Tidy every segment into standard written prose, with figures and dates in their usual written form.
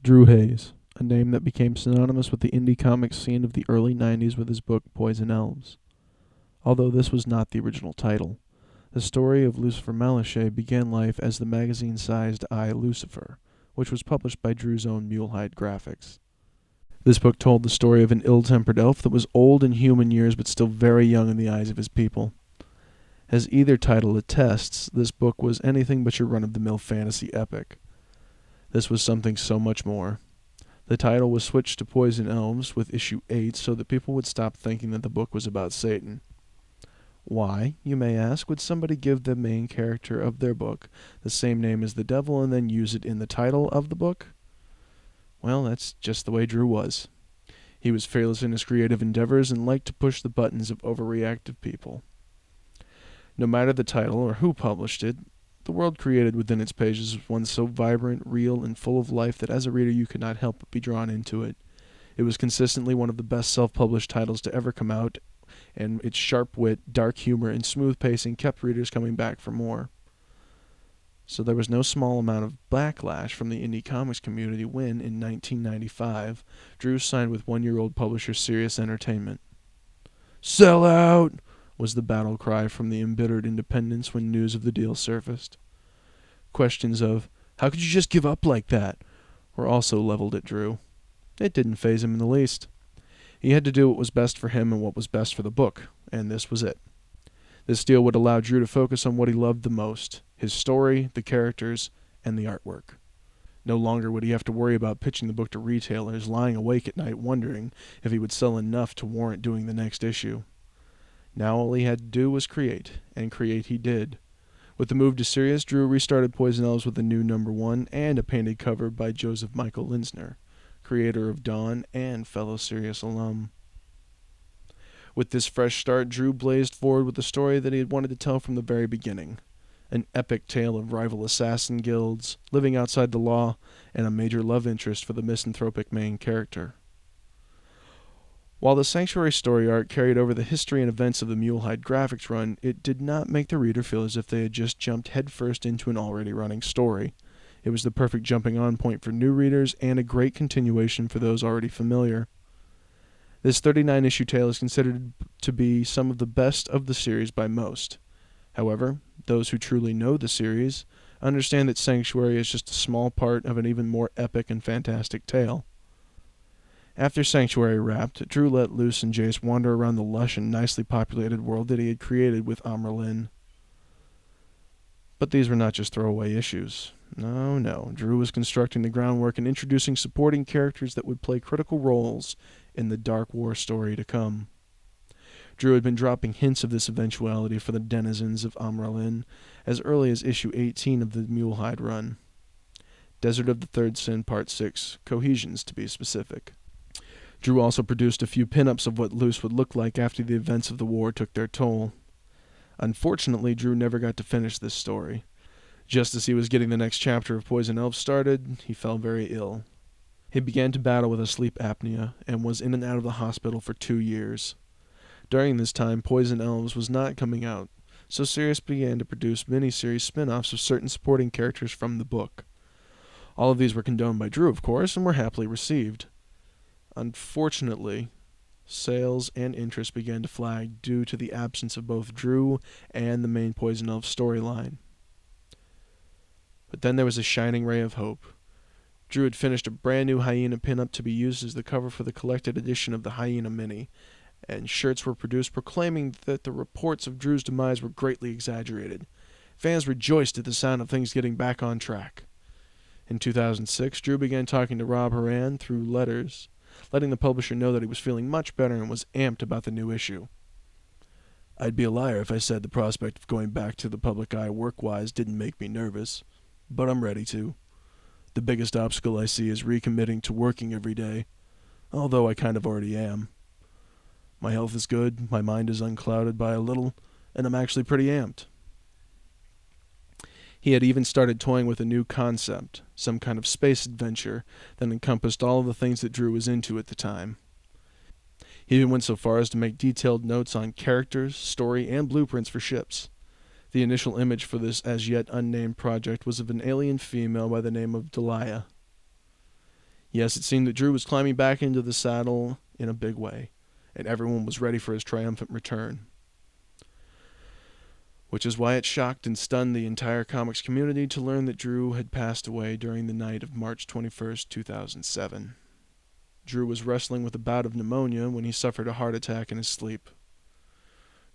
Drew Hayes, a name that became synonymous with the indie comics scene of the early 90s with his book Poison Elves. Although this was not the original title, the story of Lucifer Malachet began life as the magazine-sized I, Lucifer, which was published by Drew's own Mulehide Graphics. This book told the story of an ill-tempered elf that was old in human years but still very young in the eyes of his people. As either title attests, this book was anything but your run-of-the-mill fantasy epic. This was something so much more. The title was switched to Poison Elves with issue 8 so that people would stop thinking that the book was about Satan. Why, you may ask, would somebody give the main character of their book the same name as the devil and then use it in the title of the book? Well, that's just the way Drew was. He was fearless in his creative endeavors and liked to push the buttons of overreactive people. No matter the title or who published it, the world created within its pages was one so vibrant, real, and full of life that as a reader you could not help but be drawn into it. It was consistently one of the best self-published titles to ever come out, and its sharp wit, dark humor, and smooth pacing kept readers coming back for more. So there was no small amount of backlash from the indie comics community when, in 1995, Drew signed with one-year-old publisher Sirius Entertainment. "Sell out!" was the battle cry from the embittered independents when news of the deal surfaced. Questions of, "How could you just give up like that?" were also leveled at Drew. It didn't faze him in the least. He had to do what was best for him and what was best for the book, and this was it. This deal would allow Drew to focus on what he loved the most, his story, the characters, and the artwork. No longer would he have to worry about pitching the book to retailers, lying awake at night wondering if he would sell enough to warrant doing the next issue. Now all he had to do was create, and create he did. With the move to Sirius, Drew restarted Poison Elves with a new #1 and a painted cover by Joseph Michael Linsner, creator of Dawn and fellow Sirius alum. With this fresh start, Drew blazed forward with the story that he had wanted to tell from the very beginning. An epic tale of rival assassin guilds, living outside the law, and a major love interest for the misanthropic main character. While the Sanctuary story arc carried over the history and events of the Mulehide Graphics run, it did not make the reader feel as if they had just jumped headfirst into an already running story. It was the perfect jumping-on point for new readers and a great continuation for those already familiar. This 39-issue tale is considered to be some of the best of the series by most. However, those who truly know the series understand that Sanctuary is just a small part of an even more epic and fantastic tale. After Sanctuary wrapped, Drew let loose and Jace wander around the lush and nicely populated world that he had created with Amrlin. But these were not just throwaway issues. No, Drew was constructing the groundwork and introducing supporting characters that would play critical roles in the Dark War story to come. Drew had been dropping hints of this eventuality for the denizens of Amrlin as early as issue 18 of the Mulehide run. Desert of the Third Sin Part 6, Cohesions to be specific. Drew also produced a few pinups of what Luce would look like after the events of the war took their toll. Unfortunately, Drew never got to finish this story. Just as he was getting the next chapter of Poison Elves started, he fell very ill. He began to battle with a sleep apnea and was in and out of the hospital for 2 years. During this time, Poison Elves was not coming out, so Sirius began to produce miniseries spin-offs of certain supporting characters from the book. All of these were condoned by Drew, of course, and were happily received. Unfortunately, sales and interest began to flag due to the absence of both Drew and the main Poison Elf storyline. But then there was a shining ray of hope. Drew had finished a brand new Hyena pinup to be used as the cover for the collected edition of the Hyena Mini, and shirts were produced proclaiming that the reports of Drew's demise were greatly exaggerated. Fans rejoiced at the sound of things getting back on track. In 2006, Drew began talking to Rob Horan through letters, letting the publisher know that he was feeling much better and was amped about the new issue. "I'd be a liar if I said the prospect of going back to the public eye work-wise didn't make me nervous, but I'm ready to. The biggest obstacle I see is recommitting to working every day, although I kind of already am. My health is good, my mind is unclouded by a little, and I'm actually pretty amped." He had even started toying with a new concept, some kind of space adventure that encompassed all of the things that Drew was into at the time. He even went so far as to make detailed notes on characters, story, and blueprints for ships. The initial image for this as yet unnamed project was of an alien female by the name of Delia. Yes, it seemed that Drew was climbing back into the saddle in a big way, and everyone was ready for his triumphant return. Which is why it shocked and stunned the entire comics community to learn that Drew had passed away during the night of March 21st, 2007. Drew was wrestling with a bout of pneumonia when he suffered a heart attack in his sleep.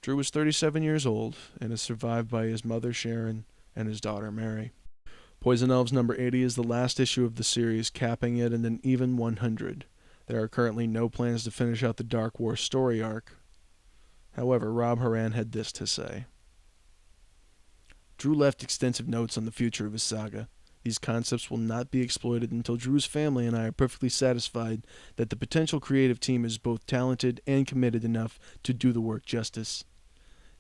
Drew was 37 years old and is survived by his mother Sharon and his daughter Mary. Poison Elves number 80 is the last issue of the series, capping it at an even 100. There are currently no plans to finish out the Dark War story arc. However, Rob Horan had this to say. Drew left extensive notes on the future of his saga. These concepts will not be exploited until Drew's family and I are perfectly satisfied that the potential creative team is both talented and committed enough to do the work justice.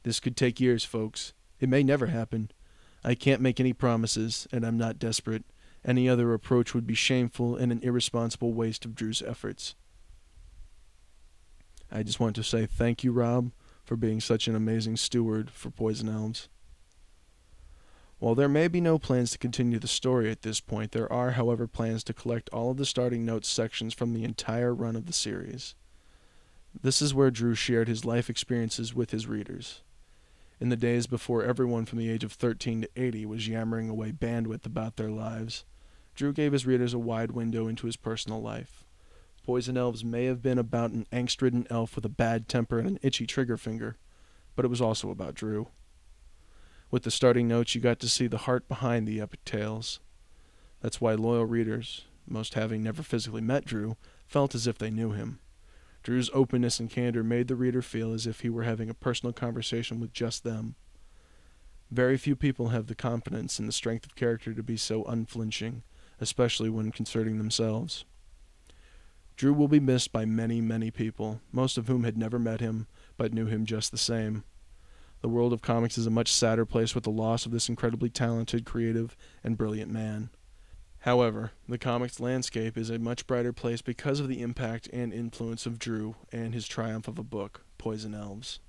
This could take years, folks. It may never happen. I can't make any promises, and I'm not desperate. Any other approach would be shameful and an irresponsible waste of Drew's efforts. I just want to say thank you, Rob, for being such an amazing steward for Poison Elves. While there may be no plans to continue the story at this point, there are, however, plans to collect all of the starting notes sections from the entire run of the series. This is where Drew shared his life experiences with his readers. In the days before everyone from the age of 13 to 80 was yammering away bandwidth about their lives, Drew gave his readers a wide window into his personal life. Poison Elves may have been about an angst-ridden elf with a bad temper and an itchy trigger finger, but it was also about Drew. With the starting notes, you got to see the heart behind the epic tales. That's why loyal readers, most having never physically met Drew, felt as if they knew him. Drew's openness and candor made the reader feel as if he were having a personal conversation with just them. Very few people have the confidence and the strength of character to be so unflinching, especially when concerning themselves. Drew will be missed by many, many people, most of whom had never met him, but knew him just the same. The world of comics is a much sadder place with the loss of this incredibly talented, creative, and brilliant man. However, the comics landscape is a much brighter place because of the impact and influence of Drew and his triumph of a book, Poison Elves.